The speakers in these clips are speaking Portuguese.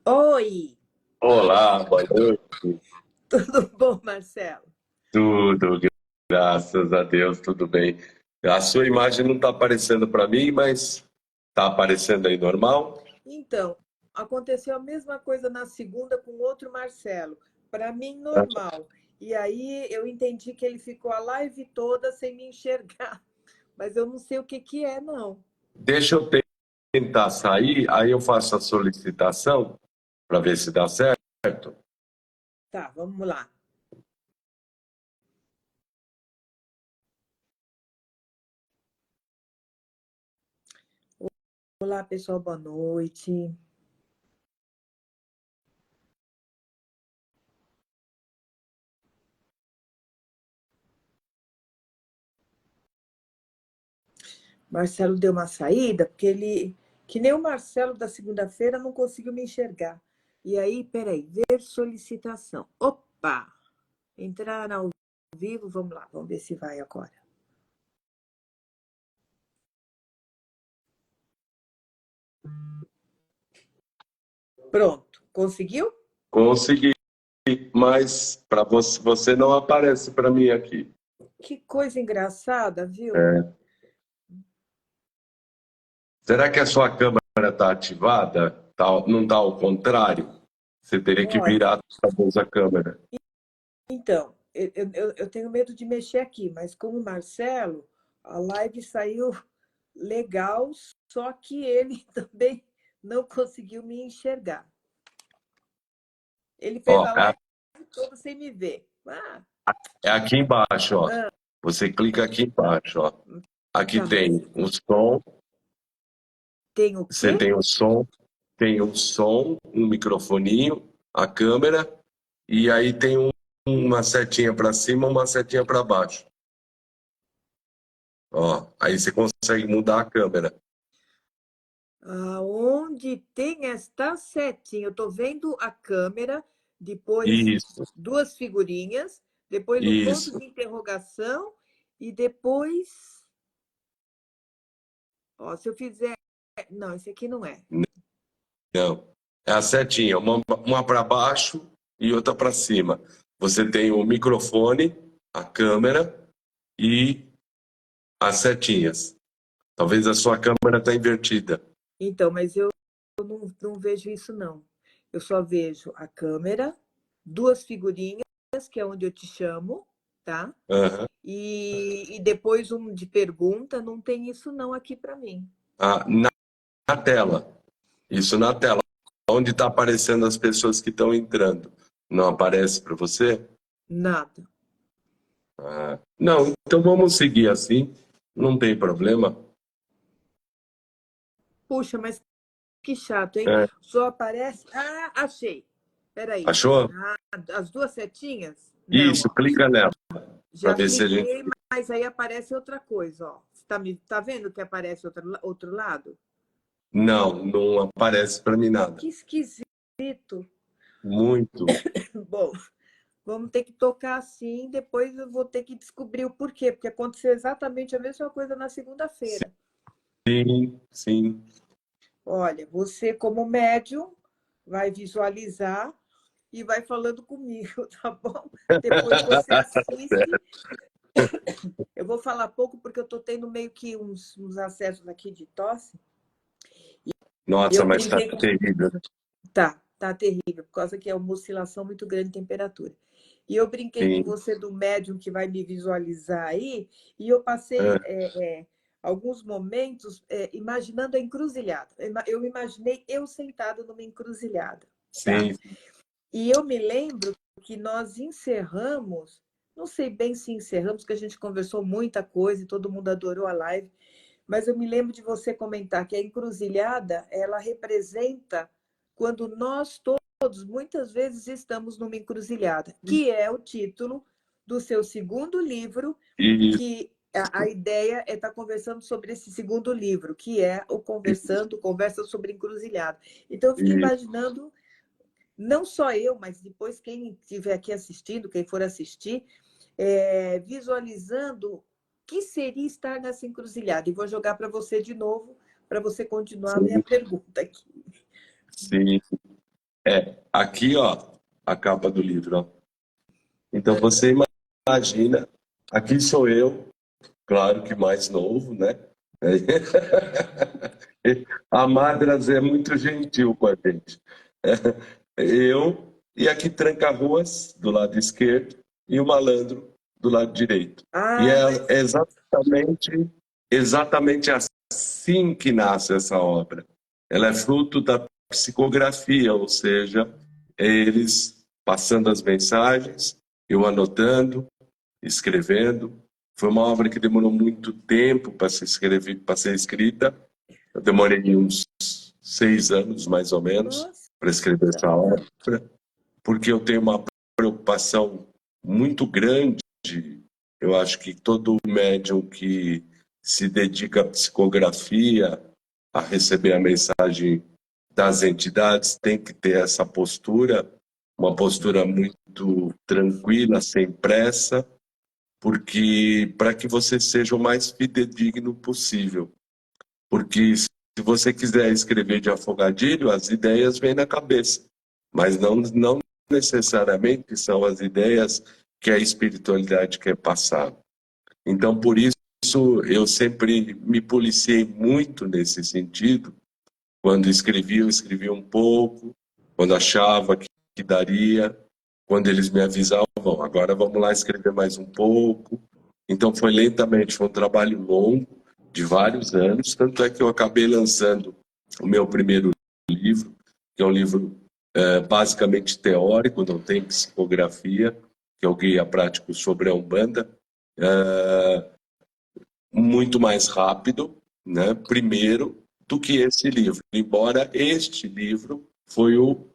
Oi, Olá, boa noite. tudo bom, Marcelo? Tudo, graças a Deus, tudo bem. A sua imagem não está aparecendo para mim, mas está aparecendo aí normal? Então, aconteceu a mesma coisa na segunda com outro Marcelo. Para mim, normal. E aí eu entendi que ele ficou a live toda sem me enxergar. Mas eu não sei o que que é, não. Deixa eu tentar sair, aí eu faço a solicitação para ver se dá certo. Tá, vamos lá. Olá, pessoal, boa noite. Marcelo deu uma saída, porque ele, que nem o Marcelo da segunda-feira, não conseguiu me enxergar. E aí, peraí, ver solicitação. Opa! Entrar ao vivo, vamos lá, vamos ver se vai agora. Pronto, conseguiu? Consegui, mas para você não aparece para mim aqui. Que coisa engraçada, viu? É. Será que a sua câmera está ativada? Não está ao contrário? Você teria que Olha, virar talvez a câmera. então, eu tenho medo de mexer aqui, mas como o Marcelo, a live saiu legal, só que ele também não conseguiu me enxergar. Ele fez Ó, a live toda sem me ver. Ah, é aqui embaixo, ó. Você clica aqui embaixo, ó. Aqui tá, mas tem o som, tem o você quê? tem o som, um microfoninho, a câmera, e aí tem uma setinha para cima, uma setinha para baixo. Ó, aí você consegue mudar a câmera. Aonde tem esta setinha? Eu estou vendo a câmera, depois Isso, duas figurinhas, depois o ponto isso. de interrogação e depois, ó, se eu fizer, não, esse aqui não é. Não. É a setinha, uma para baixo e outra para cima. Você tem o microfone, a câmera e as setinhas. Talvez a sua câmera está invertida. Então, mas eu não vejo isso não. Eu só vejo a câmera, duas figurinhas, que é onde eu te chamo, tá? Aham. E depois um de pergunta, não tem isso não aqui para mim. Ah, na tela. Isso na tela. Onde está aparecendo as pessoas que estão entrando. Não aparece para você? Nada. Ah, não, então vamos seguir assim. Não tem problema. Puxa, mas que chato, hein? É, Só aparece. Ah, achei. Peraí. achou? Ah, as duas setinhas? Não, Isso, ó. clica nela para Já ver se a gente. cliquei, mas aí aparece outra coisa, ó. Você tá vendo que aparece outro lado? Não, não aparece para mim nada. Que esquisito. Muito. Bom, vamos ter que tocar assim, depois eu vou ter que descobrir o porquê, porque aconteceu exatamente a mesma coisa na segunda-feira. Sim, sim. Olha, você, como médium, vai visualizar e vai falando comigo, tá bom? Depois você assiste. Eu vou falar pouco porque eu estou tendo meio que uns acessos aqui de tosse. E Nossa, eu mas tá brinquei com. terrível. Tá terrível, por causa que é uma oscilação muito grande de temperatura. E eu brinquei com Sim. você do médium que vai me visualizar aí, e eu passei Ah, alguns momentos imaginando a encruzilhada. Eu imaginei eu sentada numa encruzilhada, tá? sim. E eu me lembro que nós encerramos não sei bem se encerramos, porque a gente conversou muita coisa e todo mundo adorou a live, mas eu me lembro de você comentar que a encruzilhada, ela representa quando nós todos, muitas vezes, estamos numa encruzilhada, que é o título do seu segundo livro, E, que a ideia é estar conversando sobre esse segundo livro, que é o Conversa sobre Encruzilhada. Então, eu fiquei e, imaginando, não só eu, mas depois quem estiver aqui assistindo, quem for assistir, visualizando o que seria estar nessa encruzilhada. E vou jogar para você de novo, para você continuar a minha sim, pergunta aqui. sim. Aqui, ó, a capa do livro, ó. Então você imagina, aqui sou eu, claro que mais novo, né? A Madras é muito gentil com a gente. Eu, e aqui Tranca-Ruas, do lado esquerdo, e o Malandro, do lado direito. E Ah, mas é exatamente assim que nasce essa obra. Ela é fruto da psicografia, ou seja, é eles passando as mensagens, eu anotando, escrevendo. Foi uma obra que demorou muito tempo para ser escrita. Eu demorei uns 6 anos, mais ou menos, nossa, para escrever essa obra, porque eu tenho uma preocupação muito grande. Eu acho que todo médium que se dedica à psicografia, a receber a mensagem das entidades, tem que ter essa postura, uma postura muito tranquila, sem pressa, porque para que você seja o mais fidedigno possível. Porque se você quiser escrever de afogadilho, as ideias vêm na cabeça, mas não necessariamente são as ideias que a espiritualidade quer passar. Então, por isso, eu sempre me policiei muito nesse sentido. Quando escrevia, eu escrevia um pouco, quando achava que daria, quando eles me avisavam, agora vamos lá escrever mais um pouco. Então foi lentamente, foi um trabalho longo, de vários anos, tanto é que eu acabei lançando o meu primeiro livro, que é um livro basicamente teórico, não tem psicografia, que é o Guia Prático sobre a Umbanda, muito mais rápido, né, primeiro, do que esse livro. Embora este livro foi o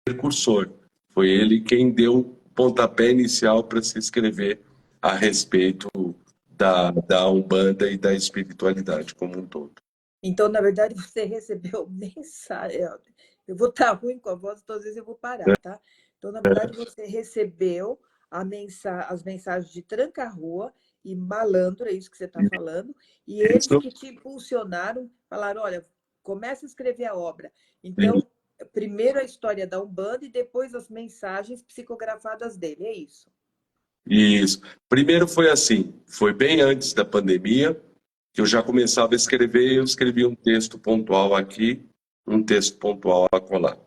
precursor, foi ele quem deu o pontapé inicial para se escrever a respeito da Umbanda e da espiritualidade como um todo. então, na verdade, você recebeu mensagem. Eu vou estar ruim com a voz, então às vezes eu vou parar, tá? Então, na verdade, você recebeu as mensagens de Tranca-Rua e Malandro, é isso que você está falando, e eles Isso, que te impulsionaram, falaram: olha, começa a escrever a obra. Então, primeiro a história da Umbanda e depois as mensagens psicografadas dele, é isso? isso. Primeiro foi assim, foi bem antes da pandemia, que eu já começava a escrever, eu escrevia um texto pontual aqui, um texto pontual acolá.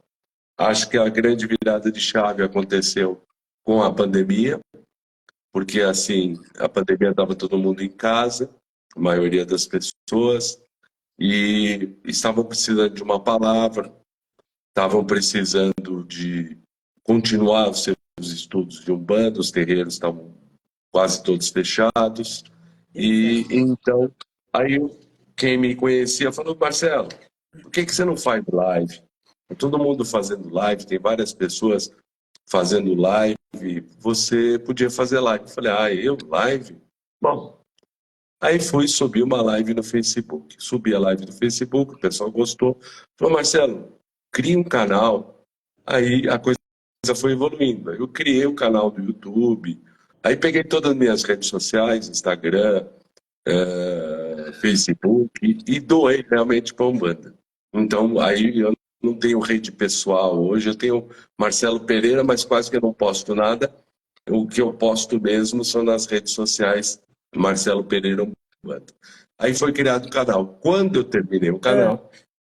Acho que a grande virada de chave aconteceu com a pandemia, porque assim, a pandemia estava todo mundo em casa, a maioria das pessoas, e estavam precisando de uma palavra, estavam precisando de continuar os seus estudos de Umbanda, os terreiros estavam quase todos fechados, e Exato. então, quem me conhecia falou: Marcelo, por que você não faz live? Tá todo mundo fazendo live, tem várias pessoas fazendo live, você podia fazer live. Eu falei: eu live? Bom, aí fui subir uma live no Facebook. Subi a live no Facebook, o pessoal gostou. Falou: Marcelo, cria um canal. Aí a coisa foi evoluindo. Eu criei o canal do YouTube. Aí peguei todas as minhas redes sociais, Instagram, Facebook, e doei realmente para a Umbanda. Então, aí eu não tenho rede pessoal hoje, eu tenho Marcelo Pereira, mas quase que eu não posto nada. O que eu posto mesmo são nas redes sociais Marcelo Pereira Umbanda. Aí foi criado o canal. Quando eu terminei o Ah, canal,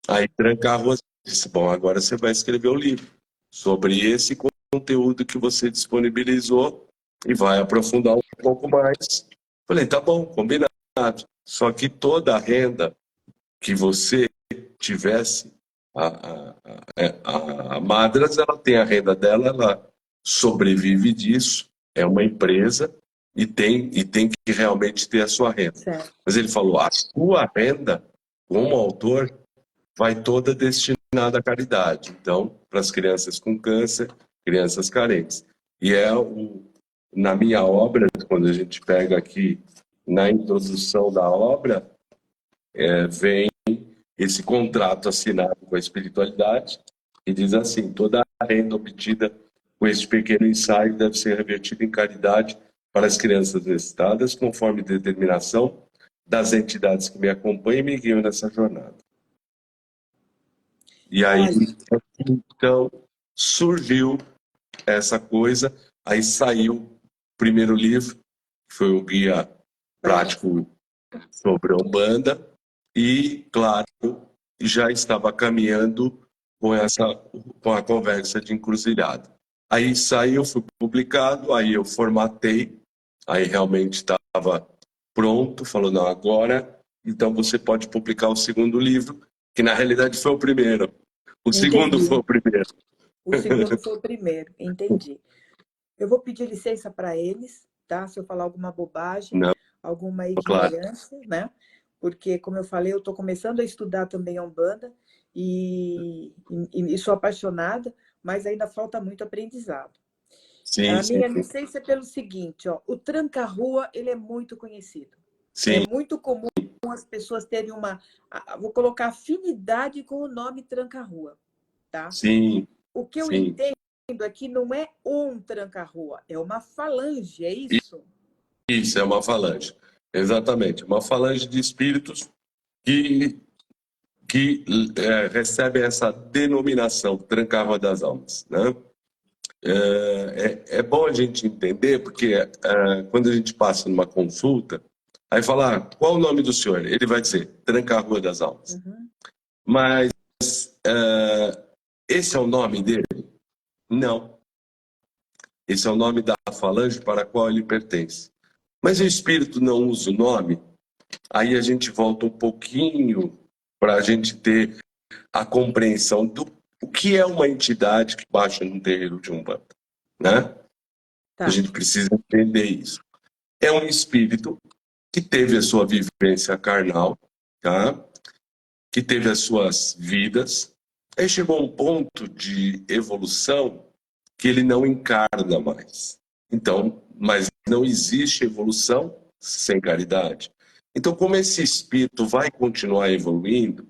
aí Tranca-Rua disse: bom, agora você vai escrever o livro sobre esse conteúdo que você disponibilizou e vai aprofundar um pouco mais. Falei: tá bom, combinado. Só que toda a renda que você tivesse, a Madras, ela tem a renda dela, ela sobrevive disso, é uma empresa, e tem que realmente ter a sua renda. Certo. Mas ele falou, a sua renda, como autor, vai toda destinada à caridade. Então, para as crianças com câncer, crianças carentes. E na minha obra, quando a gente pega aqui na introdução da obra, vem esse contrato assinado com a espiritualidade e diz assim, toda a renda obtida com este pequeno ensaio deve ser revertida em caridade para as crianças necessitadas, conforme determinação das entidades que me acompanham e me guiam nessa jornada. E aí, então, surgiu essa coisa, aí saiu o primeiro livro, que foi o Guia Prático sobre a Umbanda, e, claro, já estava caminhando com a conversa de encruzilhada. Aí saiu, foi publicado, aí eu formatei, aí realmente estava pronto, falou, não, agora, então você pode publicar o segundo livro, que na realidade foi o primeiro. O segundo foi o primeiro. O segundo foi o primeiro, entendi. Eu vou pedir licença para eles, tá? Se eu falar alguma bobagem, Não, alguma claro. ignorância, né? Porque, como eu falei, eu estou começando a estudar também a Umbanda e sou apaixonada, mas ainda falta muito aprendizado. Sim, A minha sim. licença é pelo seguinte, ó, o tranca-rua, ele é muito conhecido. Sim. É muito comum as pessoas terem vou colocar afinidade com o nome tranca-rua, tá? Sim. O que eu entendo é que não é um tranca-rua, é uma falange, é isso? Isso, é uma falange. Exatamente, uma falange de espíritos que recebem essa denominação, tranca-rua das almas, né? É bom a gente entender, porque quando a gente passa numa consulta, aí fala, qual o nome do senhor? Ele vai dizer, tranca-rua das almas. Uhum. Mas esse é o nome dele? Não. Esse é o nome da falange para a qual ele pertence. Mas o espírito não usa o nome, aí a gente volta um pouquinho para a gente ter a compreensão do que é uma entidade que baixa no terreiro de Umbanda, né? Tá. A gente precisa entender isso. É um espírito que teve a sua vivência carnal, tá? Que teve as suas vidas, aí chegou a um ponto de evolução que ele não encarna mais. Então, mas não existe evolução sem caridade. Então, como esse espírito vai continuar evoluindo,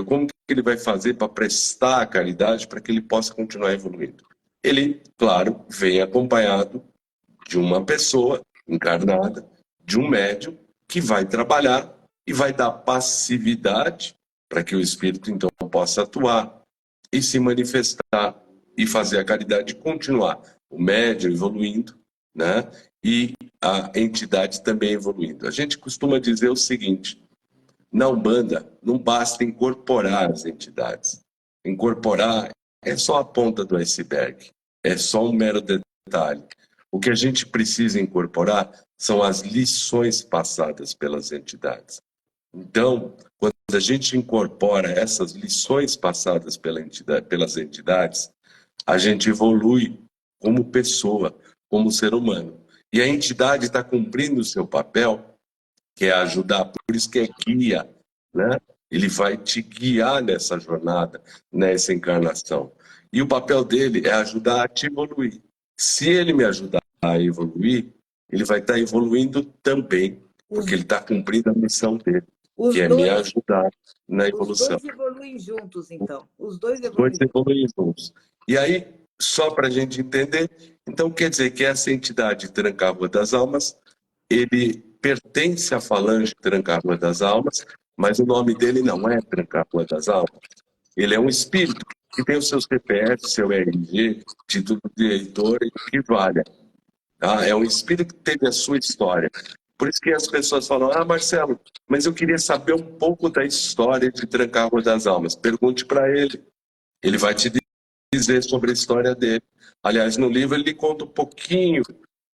como que ele vai fazer para prestar a caridade para que ele possa continuar evoluindo? Ele, claro, vem acompanhado de uma pessoa encarnada, de um médium, que vai trabalhar e vai dar passividade para que o espírito, então, possa atuar e se manifestar e fazer a caridade continuar. O médium evoluindo, né? E a entidade também evoluindo. A gente costuma dizer o seguinte, na Umbanda, não basta incorporar as entidades. Incorporar é só a ponta do iceberg, é só um mero detalhe. O que a gente precisa incorporar são as lições passadas pelas entidades. Então, quando a gente incorpora essas lições passadas pelas entidades, a gente evolui como pessoa, como ser humano. E a entidade está cumprindo o seu papel, que é ajudar, por isso que é guia, né? Ele vai te guiar nessa jornada, nessa encarnação. E o papel dele é ajudar a te evoluir. Se ele me ajudar a evoluir, ele vai estar evoluindo também, porque ele está cumprindo a missão dele, que é me ajudar na evolução. Os dois evoluem juntos, então. Os dois evoluem juntos. E aí, só para a gente entender, então quer dizer que essa entidade Tranca-Rua das Almas, ele pertence à falange Tranca-Rua das Almas, mas o nome dele não é Tranca-Rua das Almas. Ele é um espírito que tem o seu CPF, seu RG, título de eleitor e que vale. Tá? É um espírito que teve a sua história. Por isso que as pessoas falam, Marcelo, mas eu queria saber um pouco da história de Tranca-Rua das Almas. Pergunte para ele. Ele vai te dizer sobre a história dele. Aliás, no livro ele conta um pouquinho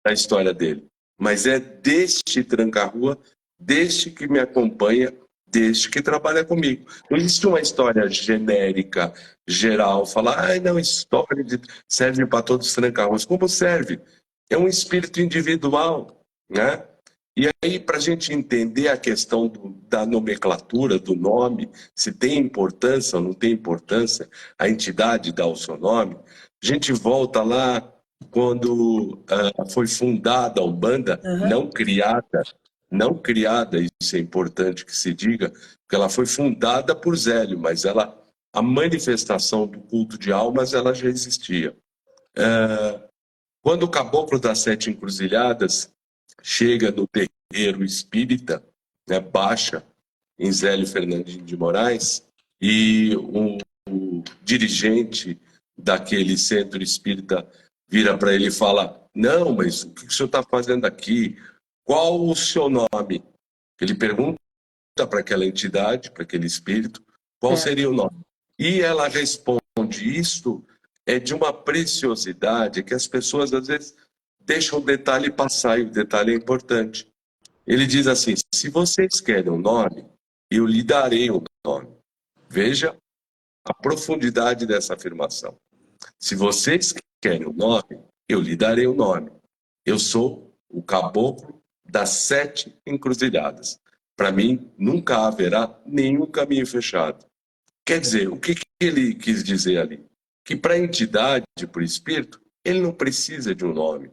da história dele. Mas é deste Tranca-Rua, deste que me acompanha, deste que trabalha comigo. Não existe uma história genérica, geral, falar, não, história serve para todos os Tranca-Ruas. Como serve? é um espírito individual, né? E aí, para a gente entender a questão da nomenclatura, do nome, se tem importância ou não tem importância, a entidade dá o seu nome, a gente volta lá quando foi fundada a Umbanda, não criada, isso é importante que se diga, porque ela foi fundada por Zélio, mas a manifestação do culto de almas ela já existia. Quando o Caboclo das Sete Encruzilhadas chega no terreiro espírita, né, baixa em Zélio Fernandinho de Moraes, e o dirigente daquele centro espírita vira para ele e fala: não, mas o que o senhor está fazendo aqui? Qual o seu nome? Ele pergunta para aquela entidade, para aquele espírito, qual seria o nome? E ela responde: isso é de uma preciosidade que as pessoas às vezes deixam o detalhe passar, e o detalhe é importante. Ele diz assim: se vocês querem um nome, eu lhe darei um nome. Veja a profundidade dessa afirmação. Se vocês querem um nome, eu lhe darei um nome. Eu sou o caboclo das sete encruzilhadas. Para mim, nunca haverá nenhum caminho fechado. Quer dizer, o que ele quis dizer ali? Que para a entidade, para o espírito, ele não precisa de um nome.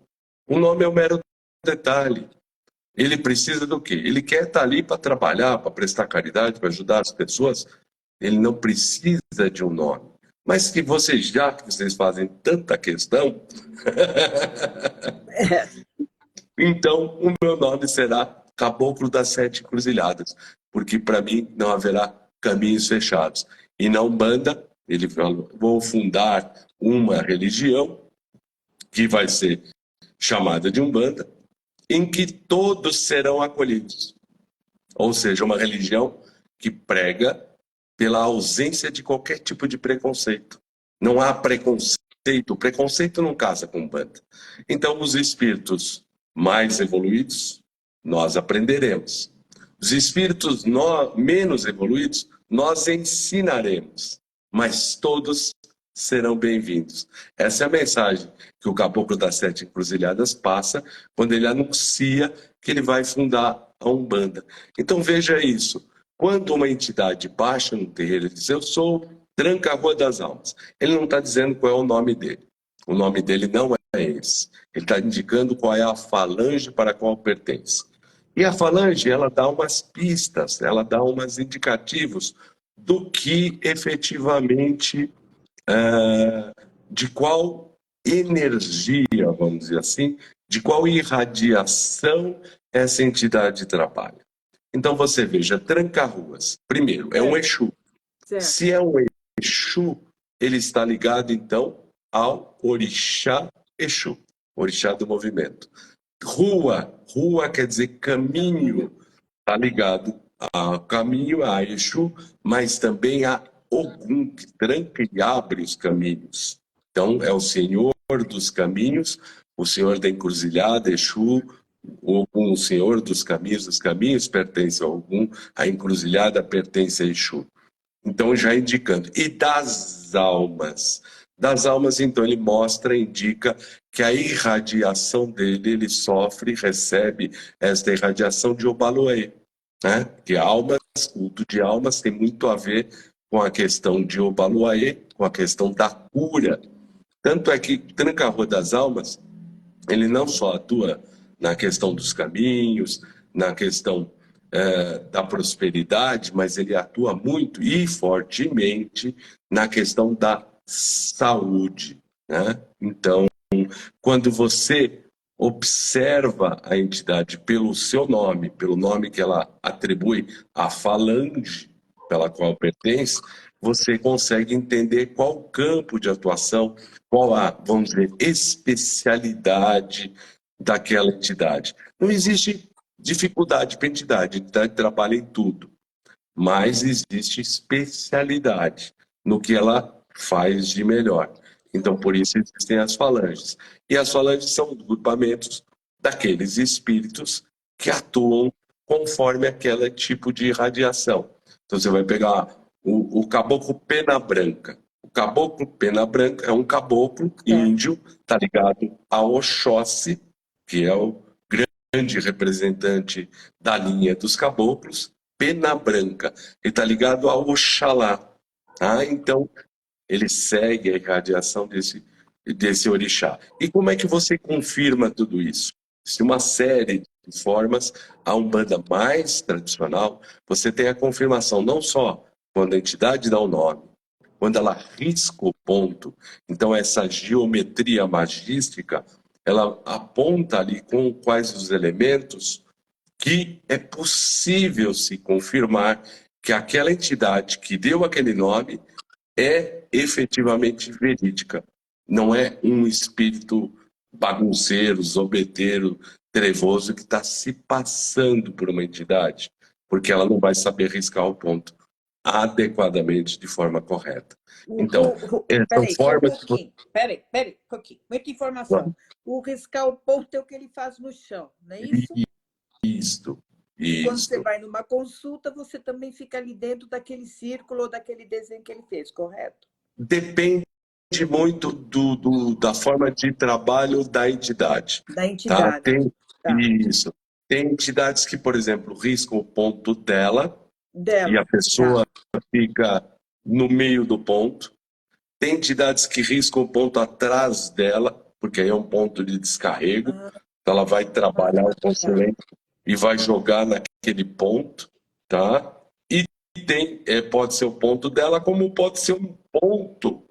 O nome é um mero detalhe. Ele precisa do quê? Ele quer estar ali para trabalhar, para prestar caridade, para ajudar as pessoas. Ele não precisa de um nome. Mas que vocês, já que vocês fazem tanta questão, então o meu nome será Caboclo das Sete Encruzilhadas, porque para mim não haverá caminhos fechados. E na Umbanda, ele falou: vou fundar uma religião que vai ser chamada de Umbanda, em que todos serão acolhidos. Ou seja, uma religião que prega pela ausência de qualquer tipo de preconceito. Não há preconceito. O preconceito não casa com Umbanda. Então, os espíritos mais evoluídos, nós aprenderemos. Os espíritos menos evoluídos, nós ensinaremos. Mas todos serão bem-vindos. Essa é a mensagem que o Caboclo das Sete Encruzilhadas passa quando ele anuncia que ele vai fundar a Umbanda. Então veja isso. Quando uma entidade baixa no terreiro e diz: eu sou Tranca-Rua das Almas, ele não está dizendo qual é o nome dele. O nome dele não é esse. Ele está indicando qual é a falange para a qual pertence. E a falange, ela dá umas pistas, ela dá umas indicativos do que efetivamente, de qual energia, vamos dizer assim, de qual irradiação essa entidade trabalha. Então você veja, Tranca-Ruas, primeiro, é um Exu. Se é um Exu, ele está ligado então ao Orixá Exu, Orixá do movimento. Rua quer dizer caminho, está ligado ao caminho, a Exu, mas também a Ogum, que tranca e abre os caminhos. Então é o Senhor dos caminhos, o Senhor da encruzilhada, Exu, Ogum, o Senhor dos caminhos. Os caminhos pertencem a Ogum, a encruzilhada pertence a Exu. Então já indicando. E das almas, então, ele mostra, indica que a irradiação dele, ele sofre, recebe esta irradiação de Obaloaiê, né? Que almas, culto de almas, tem muito a ver com a questão de Obaloaiê, com a questão da cura. Tanto é que Tranca-Rua das Almas, ele não só atua na questão dos caminhos, na questão da prosperidade, mas ele atua muito e fortemente na questão da saúde, né? Então, quando você observa a entidade pelo seu nome, pelo nome que ela atribui à falange pela qual pertence, você consegue entender qual o campo de atuação, qual a, vamos dizer, especialidade daquela entidade. Não existe dificuldade para a entidade trabalha em tudo, mas existe especialidade no que ela faz de melhor. Então, por isso existem as falanges. E as falanges são grupamentos daqueles espíritos que atuam conforme aquele tipo de irradiação. Então, você vai pegar o caboclo Pena Branca. O caboclo Pena Branca é um caboclo índio, está ligado a Oxóssi, que é o grande representante da linha dos caboclos, Pena Branca. Ele está ligado ao Oxalá. Ah, então, ele segue a irradiação desse orixá. E como é que você confirma tudo isso? Existe uma série de formas. A Umbanda mais tradicional, você tem a confirmação não só quando a entidade dá o nome, quando ela risca o ponto. Então, essa geometria magística, ela aponta ali com quais os elementos que é possível se confirmar que aquela entidade que deu aquele nome é efetivamente verídica. Não é um espírito bagunceiro, zombeteiro, trevoso que está se passando por uma entidade, porque ela não vai saber riscar o ponto adequadamente, de forma correta. Então, são Peraí, só um formas... pouquinho. Peraí, um pouquinho. Muita informação. O riscar o ponto é o que ele faz no chão, não é isso? Isto, E quando você isto. vai numa consulta, você também fica ali dentro daquele círculo ou daquele desenho que ele fez, correto? Depende muito da forma de trabalho da entidade. Da Tá? entidade. Tá. Isso. Tem entidades que, por exemplo, riscam o ponto dela e a Dela. pessoa Tá. fica no meio do ponto. Tem entidades que riscam o ponto atrás dela, porque aí é um ponto de descarrego. Então ela vai trabalhar o consulente e vai jogar naquele ponto, tá? E tem, pode ser o ponto dela, como pode ser um ponto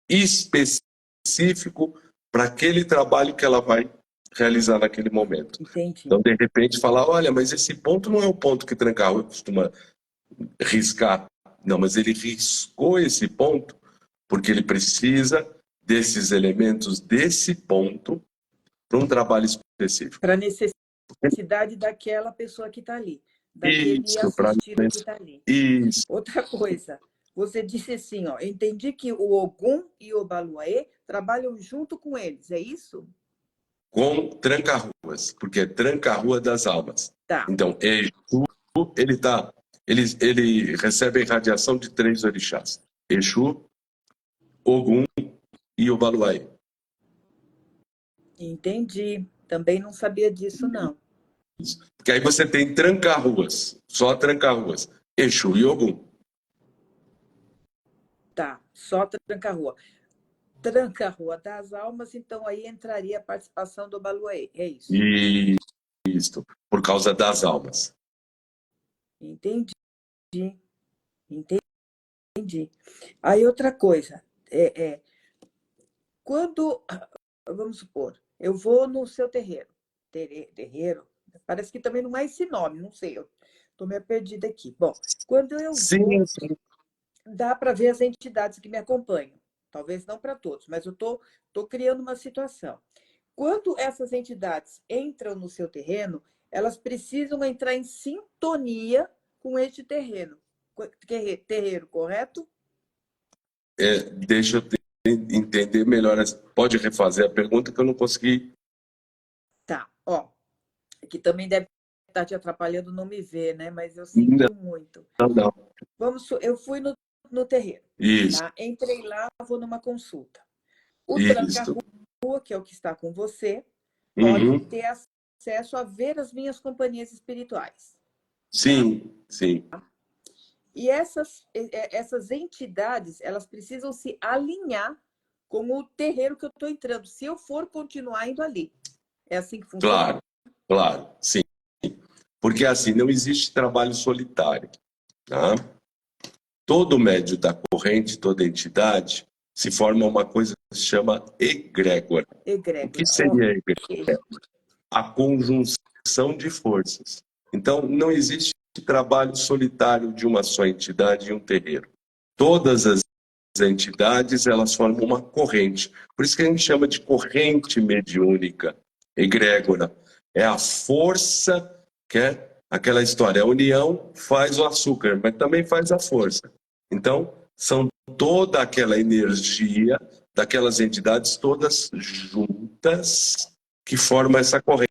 específico para aquele trabalho que ela vai realizar naquele momento. Entendi. Então, de repente, falar, olha, mas esse ponto não é o ponto que Tranca-Rua costuma riscar. Não, mas ele riscou esse ponto porque ele precisa desses elementos desse ponto para um trabalho específico. Para a necessidade daquela pessoa que está ali, daquele assistido que está ali. Isso. Outra coisa, você disse assim, ó, entendi que o Ogum e o Obaluaê trabalham junto com eles, é isso? Com Tranca-Ruas, porque é Tranca-Rua das Almas. Tá. Então, Exu, ele recebe a irradiação de 3 orixás: Exu, Ogum e Obaluaê. Entendi. Também não sabia disso, não. Porque aí você tem Tranca-Ruas, só Tranca-Ruas, Exu e Ogum. Tá, só Tranca-Rua. Tranca-Rua das Almas, então aí entraria a participação do Obaluaê, é isso? Isso, por causa das almas. Entendi. Entendi. Aí outra coisa, quando, vamos supor, eu vou no seu terreiro, parece que também não é esse nome, não sei, eu estou meio perdida aqui. Bom, quando eu vou, dá para ver as entidades que me acompanham. Talvez não para todos, mas eu estou criando uma situação. Quando essas entidades entram no seu terreno, elas precisam entrar em sintonia com este terreiro, correto? Deixa eu entender melhor. Pode refazer a pergunta que eu não consegui. Tá, ó, que também deve estar te atrapalhando não me ver, né? Mas eu sinto muito. Não. Eu fui no terreiro. Isso. Tá? Entrei lá, vou numa consulta. O Isso. Tranca-Rua, que é o que está com você, pode ter acesso a ver as minhas companhias espirituais. Sim, tá? Sim. E essas entidades, elas precisam se alinhar com o terreiro que eu estou entrando, se eu for continuar indo ali. É assim que funciona? Claro, sim. Porque assim, não existe trabalho solitário. Tá? Todo médio da corrente, toda entidade, se forma uma coisa que se chama egrégora. O que seria egrégora? A conjunção de forças. Então, não existe trabalho solitário de uma só entidade em um terreiro. Todas as entidades, elas formam uma corrente. Por isso que a gente chama de corrente mediúnica, egrégora. É a força que é aquela história. A união faz o açúcar, mas também faz a força. Então, são toda aquela energia daquelas entidades todas juntas que formam essa corrente.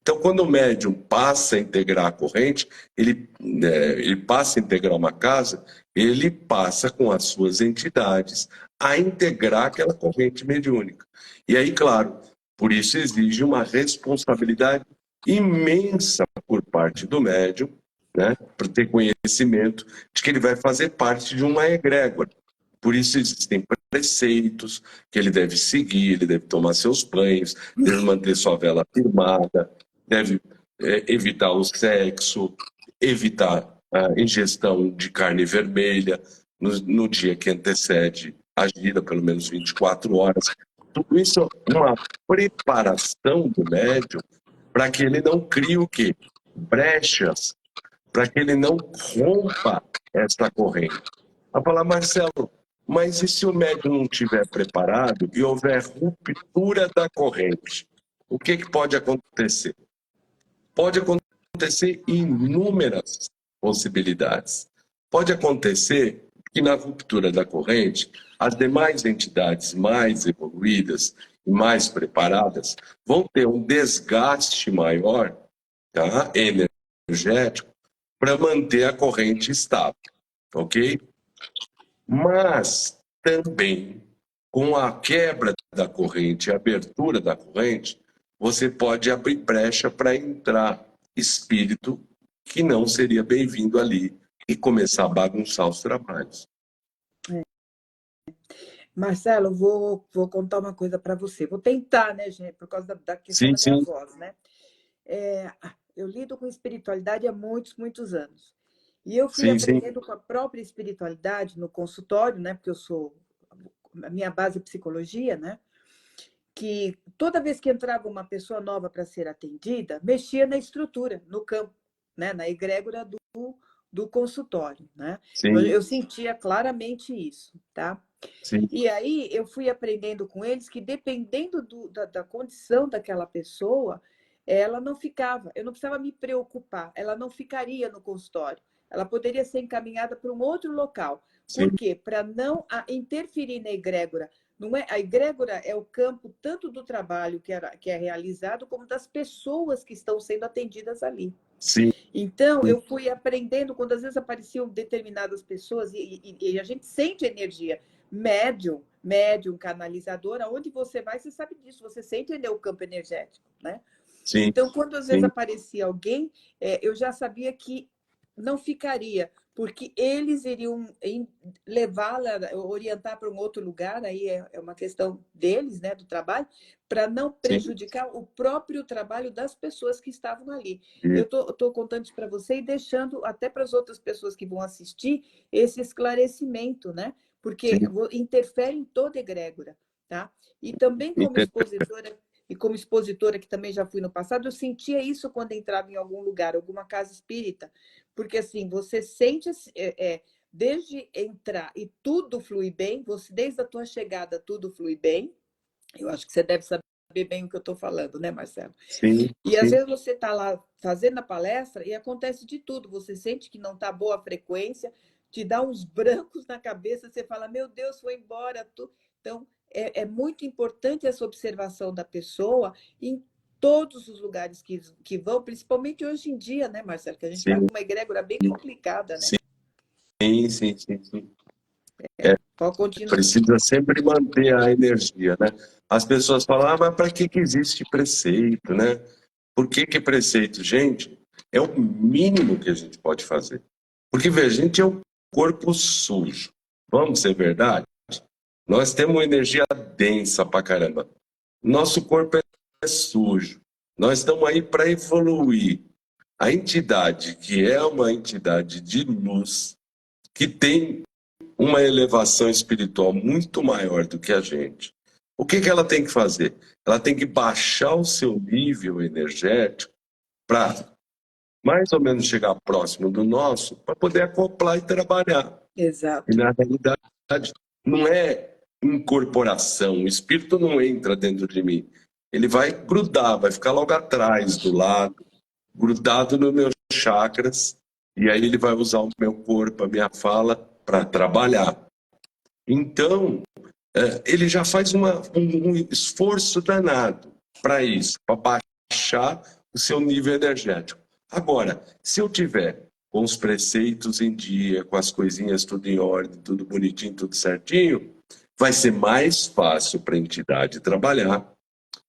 Então, quando o médium passa a integrar a corrente, ele passa a integrar uma casa, ele passa com as suas entidades a integrar aquela corrente mediúnica. E aí, claro, Por isso exige uma responsabilidade imensa por parte do médium, né, para ter conhecimento de que ele vai fazer parte de uma egrégora. Por isso existem preceitos que ele deve seguir, ele deve tomar seus banhos, deve manter sua vela firmada, deve evitar o sexo, evitar a ingestão de carne vermelha no dia que antecede a gira, pelo menos 24 horas. Tudo isso é uma preparação do médium para que ele não crie o quê? Brechas, para que ele não rompa essa corrente. A falar, Marcelo, mas e se o médium não estiver preparado e houver ruptura da corrente? O que pode acontecer? Pode acontecer inúmeras possibilidades. Pode acontecer que na ruptura da corrente, as demais entidades mais evoluídas e mais preparadas vão ter um desgaste maior, tá, energético, para manter a corrente estável, ok? Mas também, com a quebra da corrente, a abertura da corrente, você pode abrir brecha para entrar espírito que não seria bem-vindo ali e começar a bagunçar os trabalhos. Marcelo, vou contar uma coisa para você. Vou tentar, né, gente, por causa da questão da minha voz, né? Eu lido com espiritualidade há muitos, muitos anos. E eu fui aprendendo com a própria espiritualidade no consultório, né? Porque a minha base é psicologia, né? Que toda vez que entrava uma pessoa nova para ser atendida, mexia na estrutura, no campo, né? Na egrégora do consultório, né? Eu sentia claramente isso, tá? Sim. E aí eu fui aprendendo com eles que dependendo da condição daquela pessoa, ela não ficava, eu não precisava me preocupar, ela não ficaria no consultório, ela poderia ser encaminhada para um outro local. Sim. Por quê? Para não interferir na egrégora. Não é, a egrégora é o campo tanto do trabalho que é realizado, como das pessoas que estão sendo atendidas ali. Sim. Então, eu fui aprendendo, quando às vezes apareciam determinadas pessoas, e a gente sente energia. Médium, canalizador, aonde você vai, você sabe disso, você sente o campo energético, né? Sim. Então, quando às vezes aparecia alguém, eu já sabia que não ficaria, porque eles iriam levá-la, orientar para um outro lugar, aí é uma questão deles, né, do trabalho, para não prejudicar o próprio trabalho das pessoas que estavam ali. Eu estou contando isso para você e deixando até para as outras pessoas que vão assistir esse esclarecimento, né? Porque interfere em toda egrégora, tá? E também como expositora, que também já fui no passado, eu sentia isso quando entrava em algum lugar, alguma casa espírita, porque assim, você sente, desde entrar e tudo flui bem, desde a tua chegada tudo flui bem, eu acho que você deve saber bem o que eu estou falando, né, Marcelo? Sim. E às vezes você está lá fazendo a palestra e acontece de tudo, você sente que não está boa a frequência, te dá uns brancos na cabeça, você fala, meu Deus, foi embora. Então, é muito importante essa observação da pessoa em todos os lugares que vão, principalmente hoje em dia, né, Marcelo? Que a gente está com uma egrégora bem complicada, né? Sim. Pode continuar. Precisa sempre manter a energia, né? As pessoas falam, mas para que existe preceito, né? Por que preceito? Gente, é o mínimo que a gente pode fazer. Porque, veja, a gente é um corpo sujo. Vamos ser verdade? Nós temos uma energia densa pra caramba. Nosso corpo é sujo. Nós estamos aí para evoluir. A entidade, que é uma entidade de luz, que tem uma elevação espiritual muito maior do que a gente, o que ela tem que fazer? Ela tem que baixar o seu nível energético para mais ou menos chegar próximo do nosso, para poder acoplar e trabalhar. Exato. E na realidade não é incorporação, o espírito não entra dentro de mim. Ele vai grudar, vai ficar logo atrás, do lado, grudado nos meus chakras, e aí ele vai usar o meu corpo, a minha fala, para trabalhar. Então, ele já faz um esforço danado para isso, para baixar o seu nível energético. Agora, se eu tiver com os preceitos em dia, com as coisinhas tudo em ordem, tudo bonitinho, tudo certinho, vai ser mais fácil para a entidade trabalhar.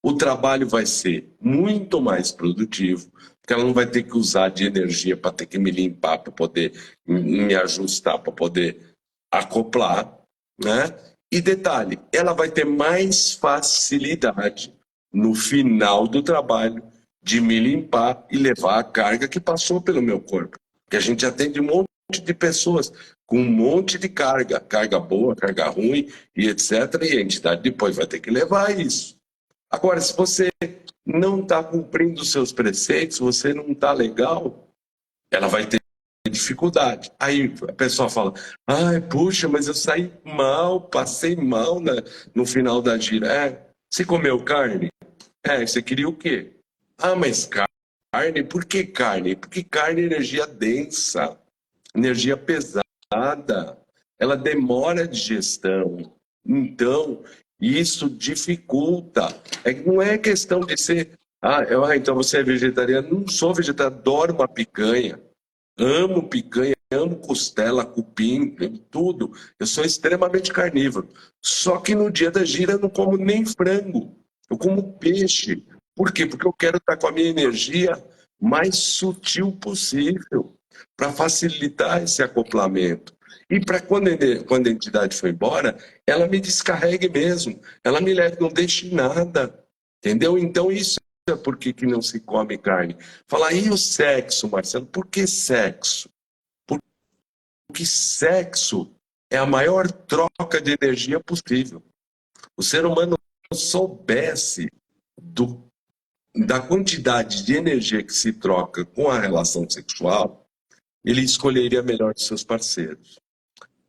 o trabalho vai ser muito mais produtivo, porque ela não vai ter que usar de energia para ter que me limpar, para poder me ajustar, para poder acoplar, né? E detalhe, ela vai ter mais facilidade no final do trabalho de me limpar e levar a carga que passou pelo meu corpo. Porque a gente atende um monte de pessoas com um monte de carga, carga boa, carga ruim e etc. E a entidade depois vai ter que levar isso. Agora, se você não está cumprindo os seus preceitos, você não está legal, ela vai ter dificuldade. Aí a pessoa fala, ai, puxa, mas eu saí mal, passei mal no final da gira. É, você comeu carne? É, você queria o quê? Ah, mas carne? Por que carne? Porque carne é energia densa, energia pesada. Ela demora a digestão. Então, isso dificulta. Não é questão de ser... então você é vegetariano? Não sou vegetariano, adoro uma picanha. Amo picanha, amo costela, cupim, tudo. Eu sou extremamente carnívoro. Só que no dia da gira eu não como nem frango. Eu como peixe. Por quê? Porque eu quero estar com a minha energia mais sutil possível para facilitar esse acoplamento. E para quando a entidade for embora, ela me descarregue mesmo. Ela me leve, não deixe nada. Entendeu? Então isso é por que não se come carne. Fala, e o sexo, Marcelo? Por que sexo? Porque sexo é a maior troca de energia possível. O ser humano soubesse da quantidade de energia que se troca com a relação sexual, ele escolheria melhor os seus parceiros.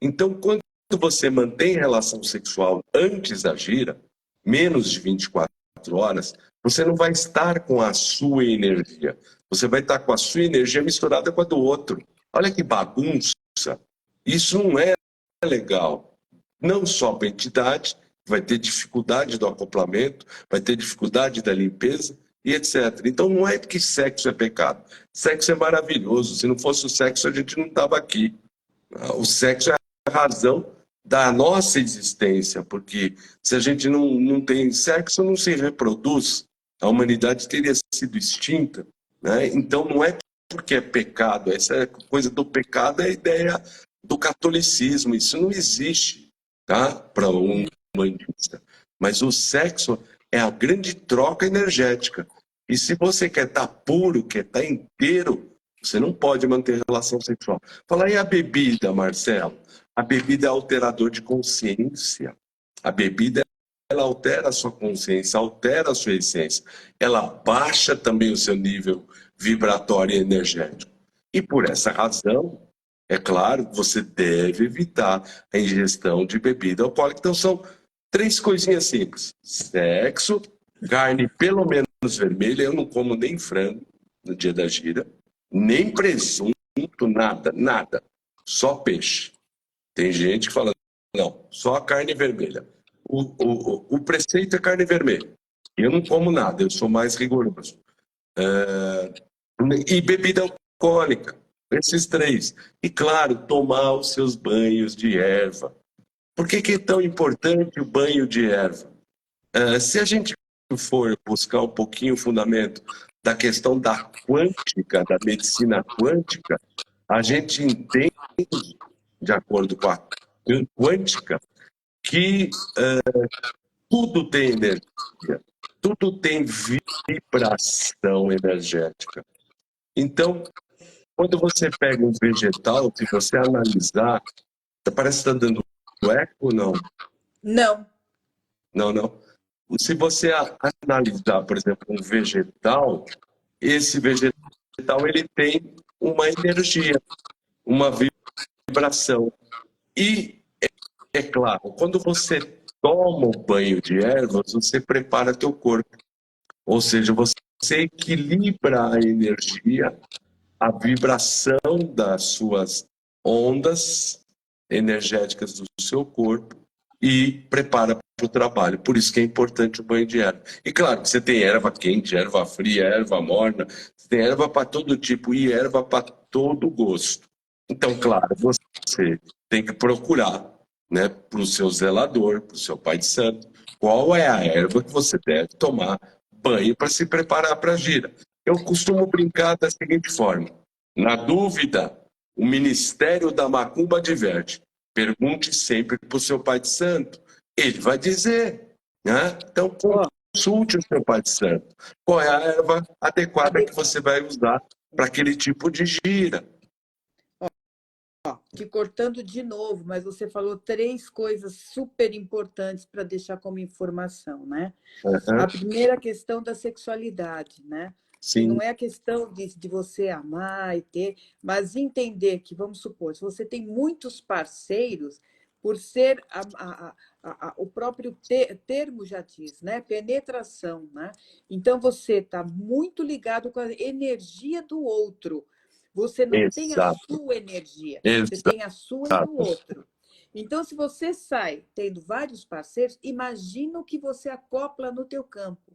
Então, quando você mantém relação sexual antes da gira, menos de 24 horas, você não vai estar com a sua energia. Você vai estar com a sua energia misturada com a do outro. Olha que bagunça. Isso não é legal. Não só para a entidade, vai ter dificuldade do acoplamento, vai ter dificuldade da limpeza e etc. Então não é que sexo é pecado. Sexo é maravilhoso. Se não fosse o sexo, a gente não estava aqui. O sexo é a razão da nossa existência, porque se a gente não tem sexo, não se reproduz. A humanidade teria sido extinta, né? Então não é porque é pecado. Essa coisa do pecado é a ideia do catolicismo. Isso não existe, tá? Para um humanista. Mas o sexo é a grande troca energética. E se você quer estar puro, quer estar inteiro, você não pode manter relação sexual. Fala aí a bebida, Marcelo. A bebida é alterador de consciência. A bebida, ela altera a sua consciência, altera a sua essência. Ela baixa também o seu nível vibratório e energético. E por essa razão, é claro, você deve evitar a ingestão de bebida alcoólica. Então são 3 coisinhas simples. Sexo, carne pelo menos vermelha. Eu não como nem frango no dia da gira, nem presunto, nada, nada. Só peixe. Tem gente que fala, não, só a carne vermelha. O preceito é carne vermelha. Eu não como nada, eu sou mais rigoroso. E bebida alcoólica, esses 3. E claro, tomar os seus banhos de erva. Por que é tão importante o banho de erva? Se a gente for buscar um pouquinho o fundamento da questão da quântica, da medicina quântica, a gente entende, de acordo com a quântica, que tudo tem energia, tudo tem vibração energética. Então, quando você pega um vegetal, se você analisar, parece que está dando eco ou não? Não. Não. Se você analisar, por exemplo, um vegetal, esse vegetal ele tem uma energia, uma vibração. E, é claro, quando você toma o banho de ervas, você prepara teu corpo. Ou seja, você equilibra a energia, a vibração das suas ondas energéticas do seu corpo e prepara para o trabalho. Por isso que é importante o banho de erva. E claro, você tem erva quente, erva fria, erva morna, você tem erva para todo tipo e erva para todo gosto. Então, claro, você tem que procurar, né, para o seu zelador, para o seu pai de santo, qual é a erva que você deve tomar banho para se preparar para a gira. Eu costumo brincar da seguinte forma: na dúvida, o Ministério da Macumba adverte. Pergunte sempre para o seu pai de santo. Ele vai dizer, né? Então, Ó, consulte o seu pai de santo. Qual é a erva adequada que você vai usar para aquele tipo de gira? te cortando de novo, mas você falou 3 coisas super importantes para deixar como informação, né? A primeira questão da sexualidade, né? Que Sim, não é a questão de você amar e ter, mas entender que, vamos supor, se você tem muitos parceiros, por ser o próprio termo já diz, né? Penetração, né? Então você está muito ligado com a energia do outro. Você não tem a exato, sua energia, você exato. tem a sua e do outro. Então, se você sai tendo vários parceiros, imagina o que você acopla no teu campo.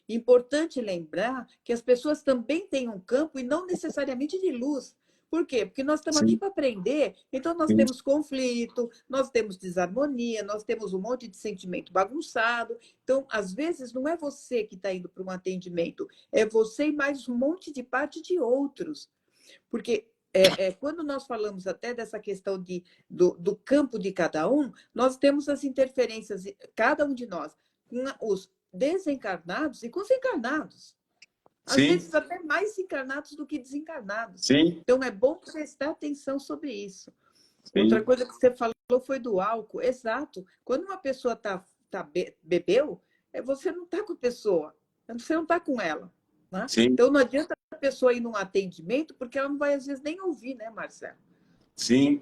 Importante lembrar que as pessoas também têm um campo e não necessariamente de luz. Por quê? Porque nós estamos aqui Sim, para aprender, então nós sim, temos conflito, nós temos desarmonia, nós temos um monte de sentimento bagunçado. Então, às vezes, não é você que está indo para um atendimento, é você e mais um monte de parte de outros. Porque quando nós falamos até dessa questão do campo de cada um, nós temos as interferências, cada um de nós, com os desencarnados e com os encarnados. Às sim, vezes até mais encarnados do que desencarnados. sim, Então é bom prestar atenção sobre isso. Outra sim, coisa que você falou foi do álcool. Exato. Quando uma pessoa bebeu, você não está com a pessoa, você não está com ela. Né? sim, Então não adianta a pessoa ir num atendimento, porque ela não vai, às vezes, nem ouvir, né, Marcelo? sim.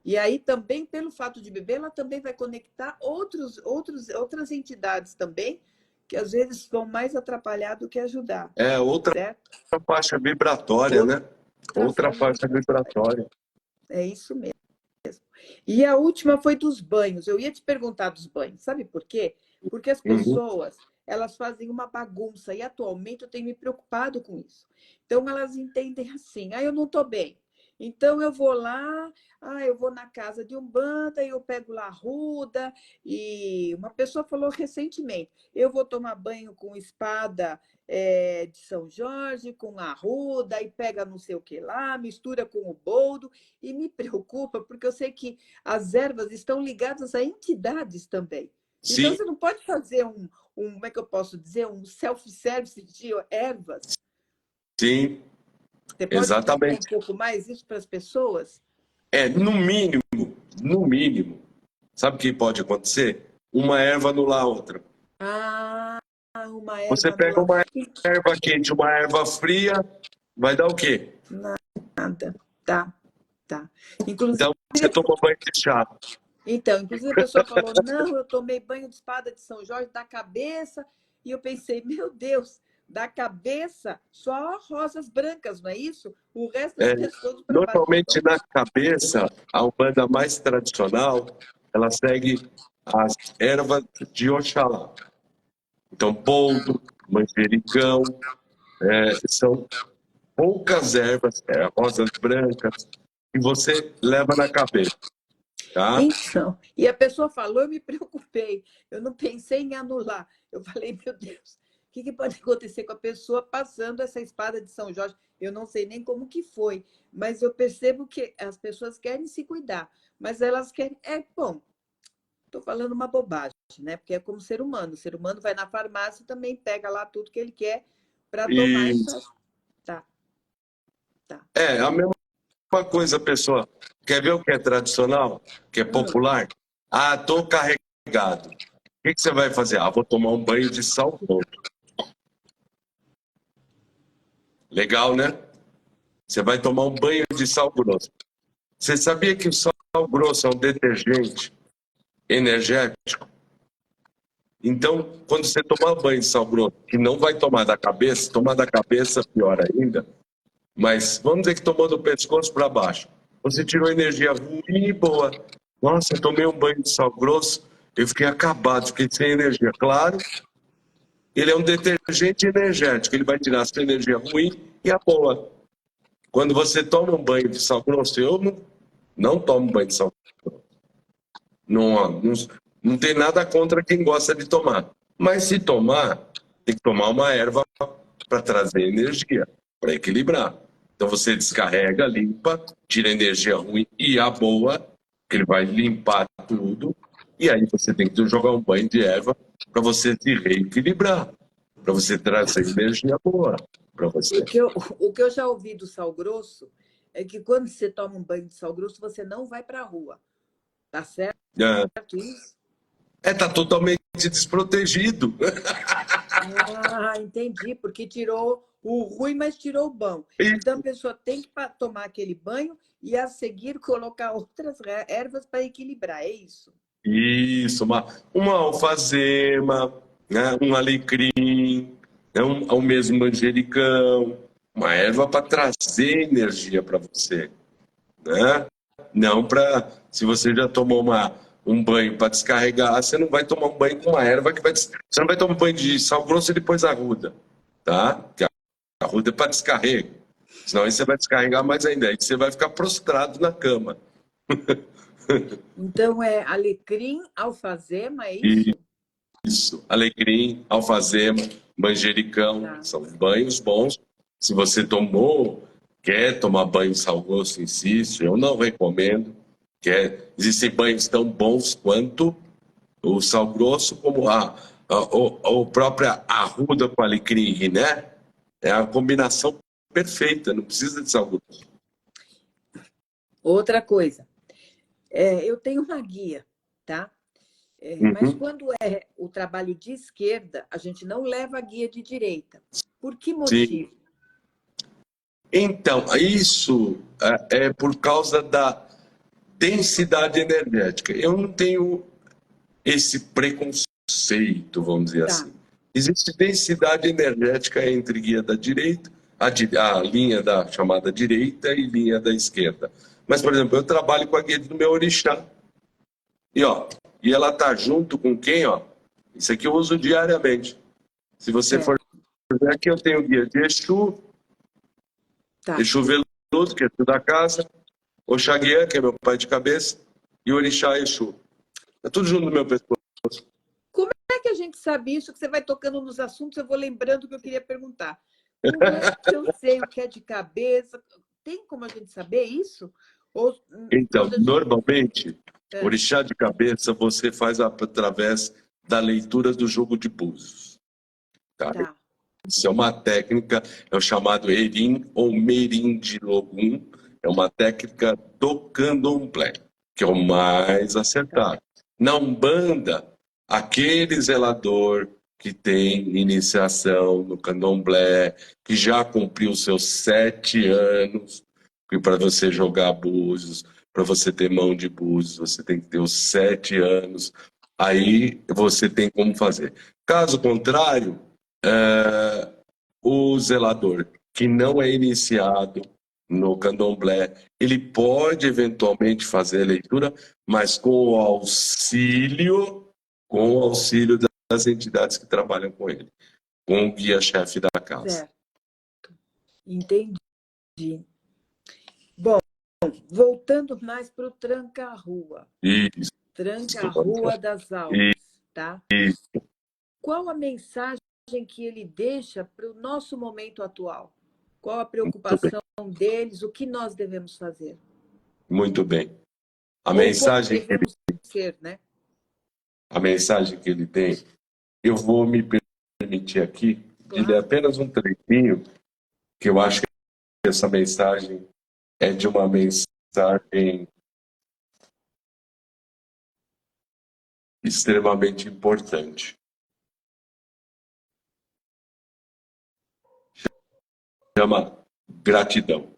E aí também, pelo fato de beber, ela também vai conectar outras entidades também, que às vezes vão mais atrapalhar do que ajudar, É outra certo? faixa vibratória, né? Outra Outra faixa faixa vibratória. vibratória. É isso mesmo. E a última foi dos banhos. Eu ia te perguntar dos banhos. Sabe por quê? Porque as Uhum. pessoas, elas fazem uma bagunça e atualmente eu tenho me preocupado com isso. Então elas entendem assim: eu não estou bem. Então eu vou lá, eu vou na casa de Umbanda, eu pego lá a ruda, e uma pessoa falou recentemente: eu vou tomar banho com espada de São Jorge, com a ruda, e pega não sei o que lá, mistura com o boldo, e me preocupa, porque eu sei que as ervas estão ligadas a entidades também. Então, Sim, você não pode fazer como é que eu posso dizer, um self-service de ervas. sim, Você pode explicar um exatamente. pouco mais isso para as pessoas? É, no mínimo, sabe o que pode acontecer? Uma erva anular a outra. Ah, uma Você erva pega anular. uma erva quente, uma erva fria, vai dar o quê? Nada. Tá, tá. Inclusive, Então, você toma banho de chá. inclusive a pessoa falou: não, eu tomei banho de espada de São Jorge da cabeça, e eu pensei: meu Deus, da cabeça só rosas brancas, não é isso? O resto é do É, pescoço para baixo. normalmente, na cabeça, a Umbanda mais tradicional, ela segue as ervas de Oxalá. Então, boldo, manjericão, são poucas ervas, rosas brancas, que você leva na cabeça, tá? Então, e a pessoa falou, eu me preocupei. Eu não pensei em anular. Eu falei: meu Deus, o que pode acontecer com a pessoa passando essa espada de São Jorge? Eu não sei nem como que foi, mas eu percebo que as pessoas querem se cuidar, mas elas querem. Bom, estou falando uma bobagem, né? Porque é como ser humano. O ser humano vai na farmácia e também pega lá tudo que ele quer para tomar e E só. Tá, tá. a mesma coisa, pessoa. Quer ver o que é tradicional, que é popular? Ah, tô carregado. O que você vai fazer? Ah, vou tomar um banho de sal grosso. Legal, né? Você vai tomar um banho de sal grosso. Você sabia que o sal grosso é um detergente energético? Então, quando você tomar banho de sal grosso, que não vai tomar da cabeça, tomar da cabeça pior ainda, mas vamos dizer que tomou do pescoço para baixo. Você tirou energia ruim e boa. Nossa, eu tomei um banho de sal grosso, eu fiquei acabado, fiquei sem energia. Claro, ele é um detergente energético, ele vai tirar a sua energia ruim e a boa. Quando você toma um banho de sal grosso, eu não tomo banho de sal grosso. Não, Não tem nada contra quem gosta de tomar. Mas se tomar, tem que tomar uma erva para trazer energia, para equilibrar. Então você descarrega, limpa, tira a energia ruim e a boa, que ele vai limpar tudo. E aí você tem que jogar um banho de erva para você se reequilibrar, para você trazer energia boa para você. O que eu já ouvi do sal grosso é que quando você toma um banho de sal grosso, você não vai para a rua. Tá certo isso? Tá totalmente desprotegido. Ah, entendi, porque tirou o ruim, mas tirou o bom. Então a pessoa tem que tomar aquele banho e a seguir colocar outras ervas para equilibrar, é isso? Isso, uma alfazema, né? Um alecrim, né? O mesmo manjericão, uma erva para trazer energia para você, né? Não para, se você já tomou um banho para descarregar, você não vai tomar um banho com uma erva que vai, você não vai tomar um banho de sal grosso e depois arruda, tá? Porque a arruda é para descarrego, senão aí você vai descarregar mais ainda, aí você vai ficar prostrado na cama. Então é alecrim, alfazema, é isso? Isso, alecrim, alfazema, manjericão, são banhos bons. Se você quer tomar banho de sal grosso, insisto, eu não recomendo. Existem banhos tão bons quanto o sal grosso, como a própria arruda com alecrim, né? É a combinação perfeita, não precisa de sal grosso. Outra coisa, eu tenho uma guia, tá? Mas quando é o trabalho de esquerda, a gente não leva a guia de direita. Por que motivo? Sim. Então, isso é por causa da densidade energética. Eu não tenho esse preconceito, vamos dizer assim. Existe densidade energética entre guia da direita, a linha da chamada direita e linha da esquerda. Mas, por exemplo, eu trabalho com a guia do meu orixá. E ela está junto com quem? Isso aqui eu uso diariamente. Se você for ver aqui, eu tenho o guia de Exu, Exu Veludo, que é tudo da casa, Oxaguian, que é meu pai de cabeça, e Orixá Exu. É tudo junto no meu pescoço. Como é que a gente sabe isso? Que você vai tocando nos assuntos, eu vou lembrando o que eu queria perguntar. Como é que eu sei o que é de cabeça? Tem como a gente saber isso? Então, normalmente, orixá de cabeça você faz através da leitura do jogo de búzios. Tá? Isso é uma técnica, é o chamado Erim ou Merim de Logum, é uma técnica do candomblé, que é o mais acertado. Na Umbanda, aquele zelador que tem iniciação no candomblé, que já cumpriu seus 7 anos, e para você jogar búzios, para você ter mão de búzios, você tem que ter os 7 anos, aí você tem como fazer. Caso contrário, o zelador que não é iniciado no candomblé, ele pode eventualmente fazer a leitura, mas com o auxílio das entidades que trabalham com ele, com o guia-chefe da casa. Certo. Entendi. Bom, voltando mais para o tranca-rua. Isso. Tranca-rua das almas, tá? Isso. Qual a mensagem que ele deixa para o nosso momento atual? Qual a preocupação deles? O que nós devemos fazer? Muito bem. A mensagem devemos ser, né? A mensagem que ele tem, eu vou me permitir aqui de ler apenas um trechinho, que eu acho que essa mensagem é de uma mensagem extremamente importante. Chama gratidão.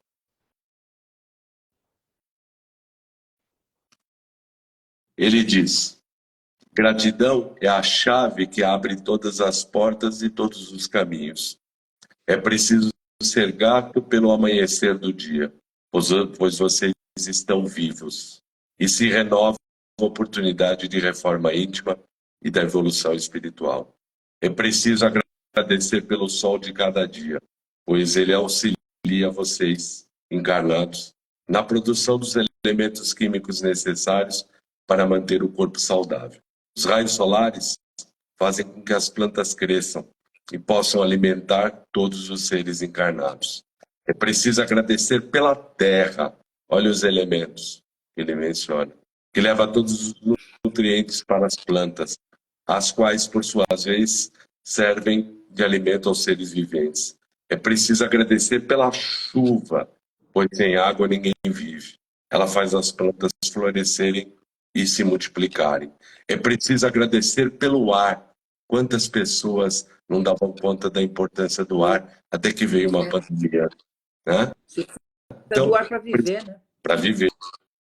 Ele diz: gratidão é a chave que abre todas as portas e todos os caminhos. É preciso ser grato pelo amanhecer do dia, pois vocês estão vivos e se renova a oportunidade de reforma íntima e da evolução espiritual. É preciso agradecer pelo sol de cada dia, pois ele auxilia vocês, encarnados, na produção dos elementos químicos necessários para manter o corpo saudável. Os raios solares fazem com que as plantas cresçam e possam alimentar todos os seres encarnados. É preciso agradecer pela terra. Olha os elementos que ele menciona, que leva todos os nutrientes para as plantas, as quais, por sua vez, servem de alimento aos seres viventes. É preciso agradecer pela chuva, pois sem água ninguém vive. Ela faz as plantas florescerem e se multiplicarem. É preciso agradecer pelo ar. Quantas pessoas não davam conta da importância do ar até que veio uma pandemia, né? Você precisa Então, do ar para viver, né? para viver,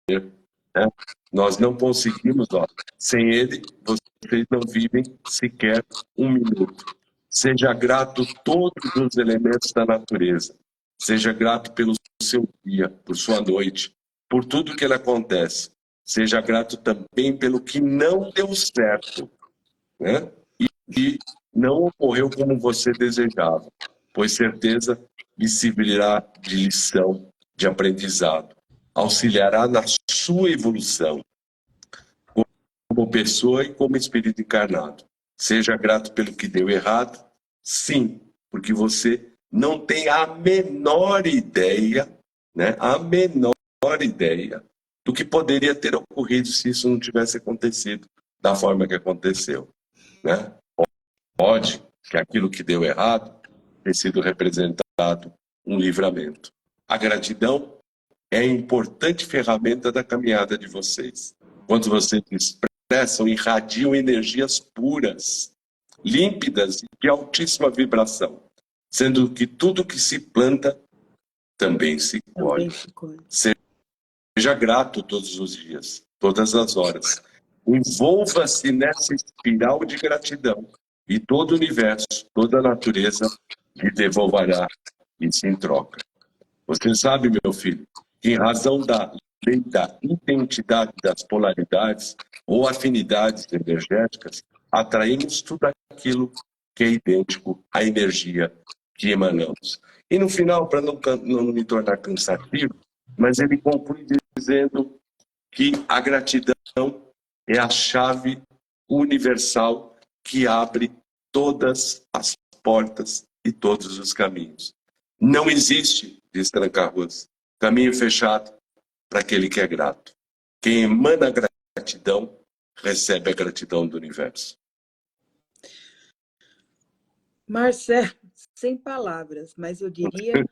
né? Nós não conseguimos, ó, sem ele, vocês não vivem sequer um minuto. Seja grato todos os elementos da natureza. Seja grato pelo seu dia, por sua noite, por tudo que ele acontece. Seja grato também pelo que não deu certo, né? E não ocorreu como você desejava, pois certeza lhe servirá de lição, de aprendizado, auxiliará na sua evolução como pessoa e como espírito encarnado. Seja grato pelo que deu errado, sim, porque você não tem a menor ideia, né? A menor ideia do que poderia ter ocorrido se isso não tivesse acontecido da forma que aconteceu, né? Pode que aquilo que deu errado tenha sido representado um livramento. A gratidão é a importante ferramenta da caminhada de vocês. Quando vocês expressam, irradiam energias puras, límpidas e de altíssima vibração, sendo que tudo que se planta também se colhe. Seja grato todos os dias, todas as horas. Envolva-se nessa espiral de gratidão e todo o universo, toda a natureza lhe devolverá isso em troca. Você sabe, meu filho, que em razão da lei da identidade das polaridades ou afinidades energéticas, atraímos tudo aquilo que é idêntico à energia que emanamos. E no final, para não me tornar cansativo, mas ele conclui dizendo que a gratidão é a chave universal que abre todas as portas e todos os caminhos. Não existe, diz Tranca-Rua, caminho fechado para aquele que é grato. Quem emana a gratidão, recebe a gratidão do universo. Marcelo, sem palavras, mas eu diria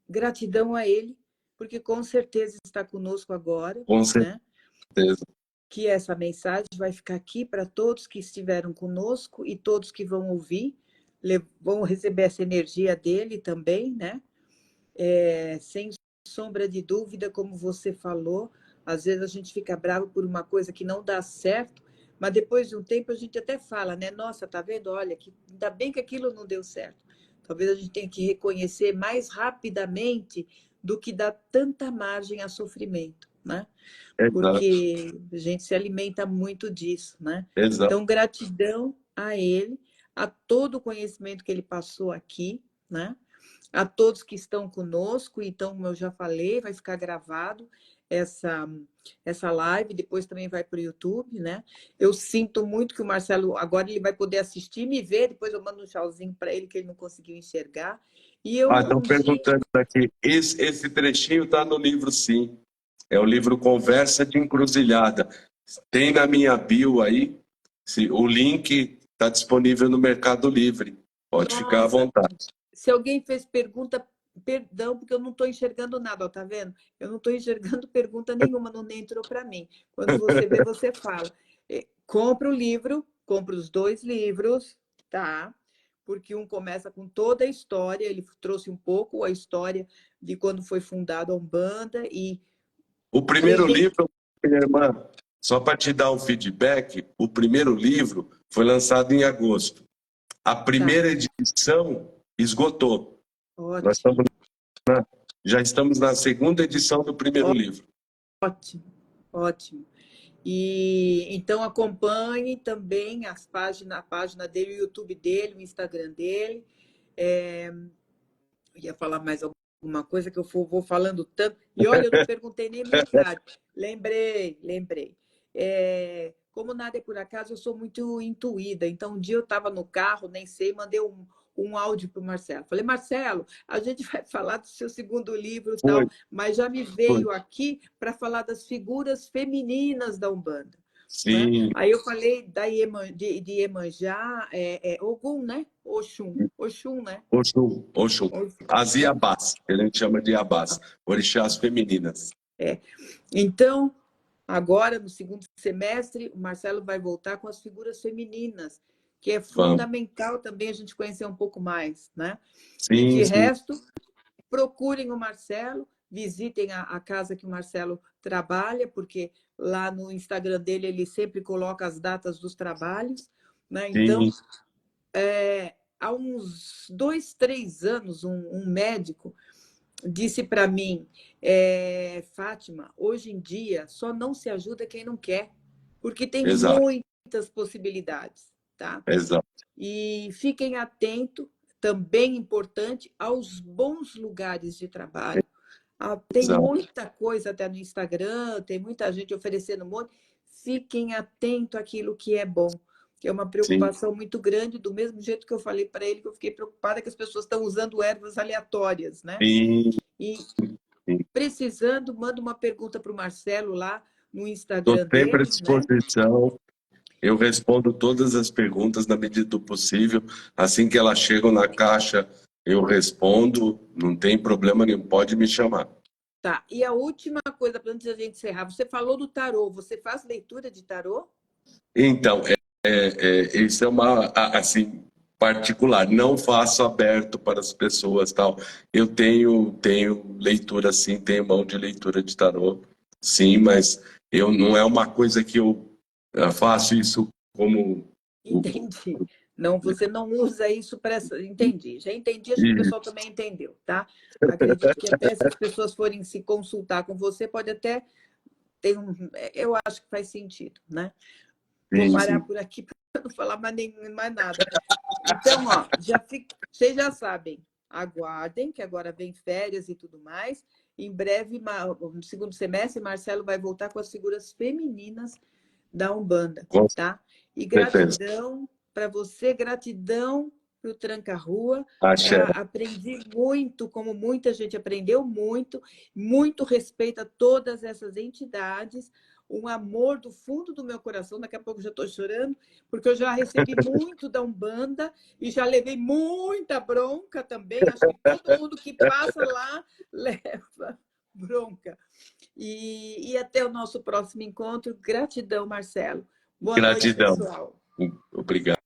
gratidão a ele, porque com certeza está conosco agora. Com certeza. Né? Que essa mensagem vai ficar aqui para todos que estiveram conosco e todos que vão ouvir, vão receber essa energia dele também, né? Sem sombra de dúvida, como você falou, às vezes a gente fica bravo por uma coisa que não dá certo, mas depois de um tempo a gente até fala, né? Nossa, tá vendo? Olha, ainda bem que aquilo não deu certo. Talvez a gente tenha que reconhecer mais rapidamente do que dar tanta margem a sofrimento, né? Porque a gente se alimenta muito disso, né? Exato. Então, gratidão a ele, a todo o conhecimento que ele passou aqui, né? A todos que estão conosco. Então, como eu já falei, vai ficar gravado essa live, depois também vai para o YouTube, né? Eu sinto muito que o Marcelo, agora ele vai poder assistir, me ver, depois eu mando um tchauzinho para ele, que ele não conseguiu enxergar. E eu estão perguntando aqui, esse trechinho está no livro, sim. É o livro Conversa de Encruzilhada. Tem na minha bio aí, o link está disponível no Mercado Livre. Pode ficar à vontade. Se alguém fez pergunta, perdão, porque eu não estou enxergando nada, ó, tá vendo? Eu não estou enxergando pergunta nenhuma, não nem entrou para mim. Quando você vê, você fala. Compra o livro, compra os 2 livros, tá? Porque um começa com toda a história, ele trouxe um pouco a história de quando foi fundada a Umbanda e... O primeiro livro, minha irmã, só para te dar um feedback, o primeiro livro foi lançado em agosto. A primeira edição esgotou. Nós já estamos na segunda edição do primeiro livro. Ótimo, ótimo. E então acompanhe também a página dele, o YouTube dele, o Instagram dele. Eu ia falar mais alguma coisa que eu vou falando tanto. E olha, eu não perguntei nem metade. Lembrei. como nada é por acaso, eu sou muito intuída. Então, um dia eu estava no carro, nem sei, mandei um áudio para o Marcelo. Falei, Marcelo, a gente vai falar do seu segundo livro e Foi, tal, mas já me foi. veio aqui para falar das figuras femininas da Umbanda. Né? Sim, Aí eu falei de Iemanjá, Ogum, né? Oxum, né? Oxum, Oxum. As Né? Iabás, que a gente chama de Iabás, orixás femininas. Então, agora, no segundo semestre, o Marcelo vai voltar com as figuras femininas, que é Vamos. fundamental também a gente conhecer um pouco mais, né? E Sim, de sim, resto, procurem o Marcelo, visitem a casa que o Marcelo trabalha, porque lá no Instagram dele ele sempre coloca as datas dos trabalhos, né? Então, sim. há uns 2, 3 anos, um médico disse para mim, Fátima, hoje em dia só não se ajuda quem não quer, porque tem Exato, muitas possibilidades, tá? exato, E fiquem atentos, também importante, aos bons lugares de trabalho. Tem exato. muita coisa até no Instagram, tem muita gente oferecendo um monte. Fiquem atentos àquilo que é bom, que é uma Sim, preocupação muito grande, do mesmo jeito que eu falei para ele, que eu fiquei preocupada que as pessoas estão usando ervas aleatórias, né? sim, E sim. precisando, manda uma pergunta para o Marcelo lá no Estou Instagram sempre à dele, né? disposição. Eu respondo todas as perguntas na medida do possível. Assim que elas chegam na caixa, eu respondo. Não tem problema nenhum, pode me chamar. Tá. E a última coisa, para antes da gente encerrar, você falou do tarô. Você faz leitura de tarô? Então, isso é uma, assim, particular. Não faço aberto para as pessoas, tal. Eu tenho leitura, sim, tenho mão de leitura de tarô, sim, mas não é uma coisa que eu faço isso como Entendi. Não, você não usa isso para essa. Entendi. Já entendi, acho que o e- pessoal também entendeu, tá? Acredito que até se as pessoas forem se consultar com você, pode até ter um. Eu acho que faz sentido, né? Vou sim, parar sim. por aqui para não falar mais nada. Então, ó, vocês já sabem, aguardem, que agora vem férias e tudo mais. Em breve, no segundo semestre, Marcelo vai voltar com as figuras femininas da Umbanda, Com tá? E certeza. gratidão para você, gratidão para o Tranca-Rua, Axé. tá? Aprendi muito, como muita gente aprendeu muito, muito respeito a todas essas entidades, um amor do fundo do meu coração, daqui a pouco já estou chorando, porque eu já recebi muito da Umbanda e já levei muita bronca também, acho que todo mundo que passa lá leva bronca. E até o nosso próximo encontro. Gratidão, Marcelo. Boa noite, Gratidão. pessoal. Obrigado.